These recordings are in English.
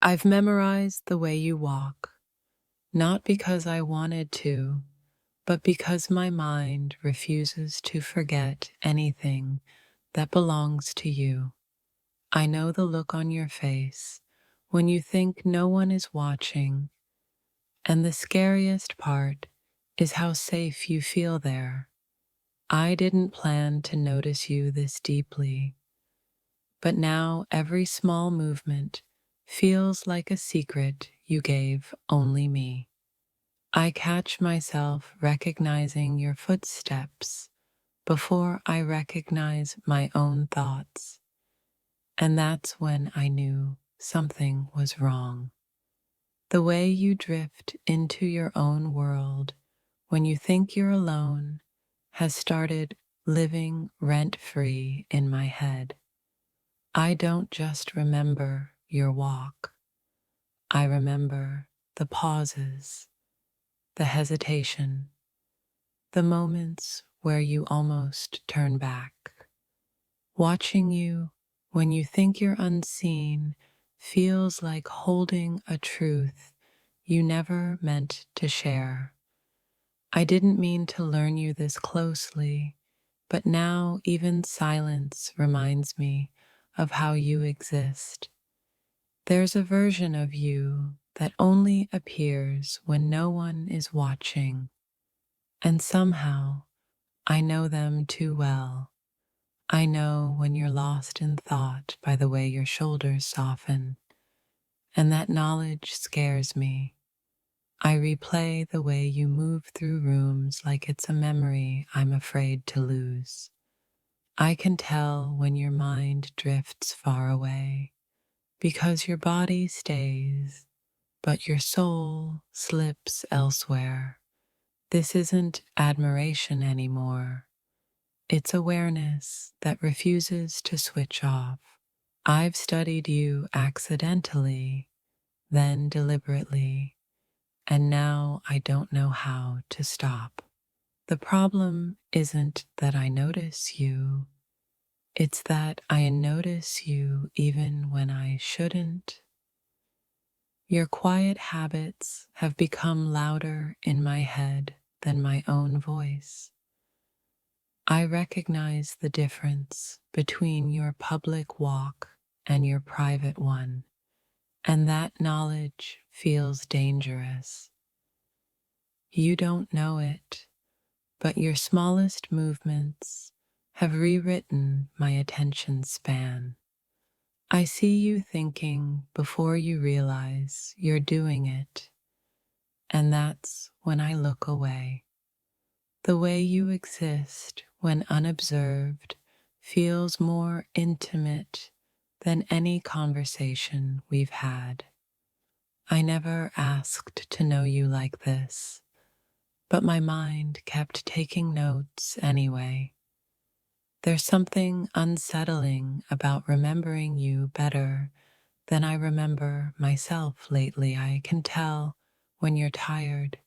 I've memorized the way you walk, not because I wanted to, but because my mind refuses to forget anything that belongs to you. I know the look on your face when you think no one is watching, and the scariest part is how safe you feel there. I didn't plan to notice you this deeply, but now every small movement feels like a secret you gave only me. I catch myself recognizing your footsteps before I recognize my own thoughts, and that's when I knew something was wrong. The way you drift into your own world when you think you're alone has started living rent-free in my head. I don't just remember your walk. I remember the pauses, the hesitation, the moments where you almost turn back. Watching you when you think you're unseen feels like holding a truth you never meant to share. I didn't mean to learn you this closely, but now even silence reminds me of how you exist. There's a version of you that only appears when no one is watching, and somehow I know them too well. I know when you're lost in thought by the way your shoulders soften, and that knowledge scares me. I replay the way you move through rooms like it's a memory I'm afraid to lose. I can tell when your mind drifts far away because your body stays, but your soul slips elsewhere. This isn't admiration anymore. It's awareness that refuses to switch off. I've studied you accidentally, then deliberately, and now I don't know how to stop. The problem isn't that I notice you, it's that I notice you even when I shouldn't. Your quiet habits have become louder in my head than my own voice. I recognize the difference between your public walk and your private one, and that knowledge feels dangerous. You don't know it, but your smallest movements have rewritten my attention span. I see you thinking before you realize you're doing it, and that's when I look away. The way you exist when unobserved feels more intimate than any conversation we've had. I never asked to know you like this, but my mind kept taking notes anyway. There's something unsettling about remembering you better than I remember myself lately. I can tell when you're tired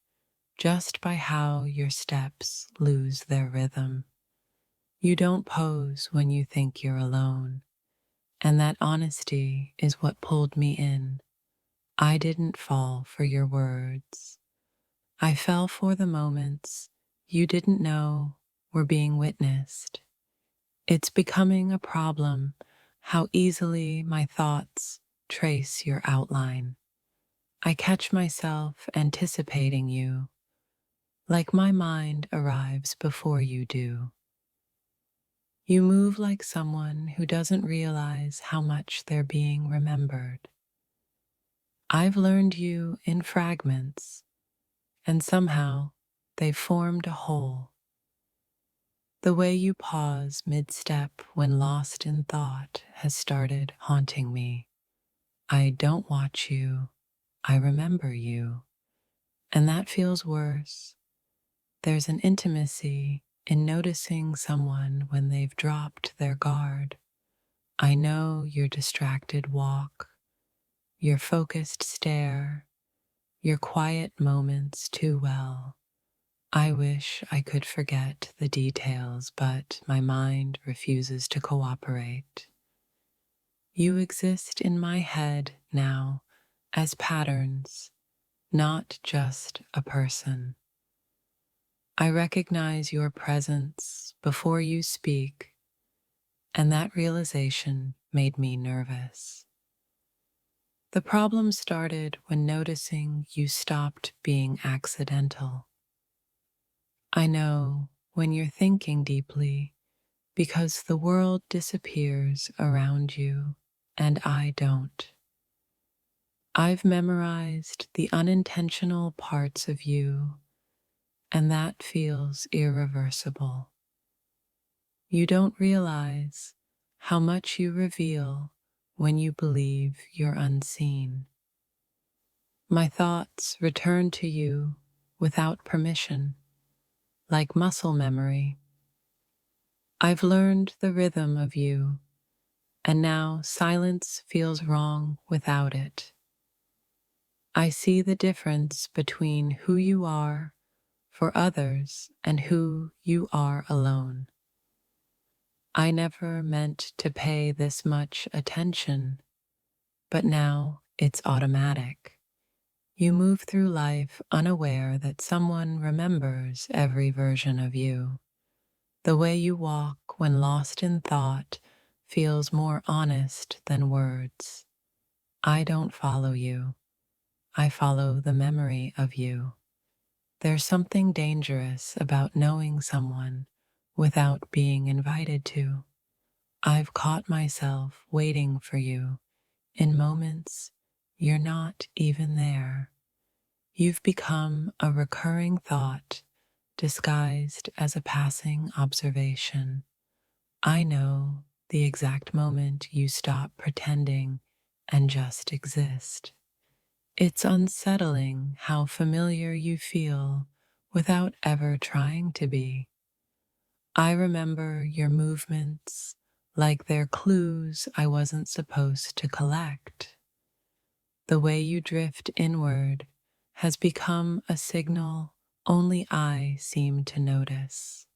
just by how your steps lose their rhythm. You don't pose when you think you're alone, and that honesty is what pulled me in. I didn't fall for your words. I fell for the moments you didn't know were being witnessed. It's becoming a problem how easily my thoughts trace your outline. I catch myself anticipating you, like my mind arrives before you do. You move like someone who doesn't realize how much they're being remembered. I've learned you in fragments, and somehow they've formed a whole. The way you pause mid-step when lost in thought has started haunting me. I don't watch you, I remember you, and that feels worse. There's an intimacy in noticing someone when they've dropped their guard. I know your distracted walk, your focused stare, your quiet moments too well. I wish I could forget the details, but my mind refuses to cooperate. You exist in my head now, as patterns, not just a person. I recognize your presence before you speak, and that realization made me nervous. The problem started when noticing you stopped being accidental. I know when you're thinking deeply because the world disappears around you and I don't. I've memorized the unintentional parts of you, and that feels irreversible. You don't realize how much you reveal when you believe you're unseen. My thoughts return to you without permission, like muscle memory. I've learned the rhythm of you, and now silence feels wrong without it. I see the difference between who you are for others and who you are alone. I never meant to pay this much attention, but now it's automatic. You move through life unaware that someone remembers every version of you. The way you walk when lost in thought feels more honest than words. I don't follow you. I follow the memory of you. There's something dangerous about knowing someone without being invited to. I've caught myself waiting for you in moments you're not even there. You've become a recurring thought disguised as a passing observation. I know the exact moment you stop pretending and just exist. It's unsettling how familiar you feel without ever trying to be. I remember your movements like they're clues I wasn't supposed to collect. The way you drift inward has become a signal only I seem to notice.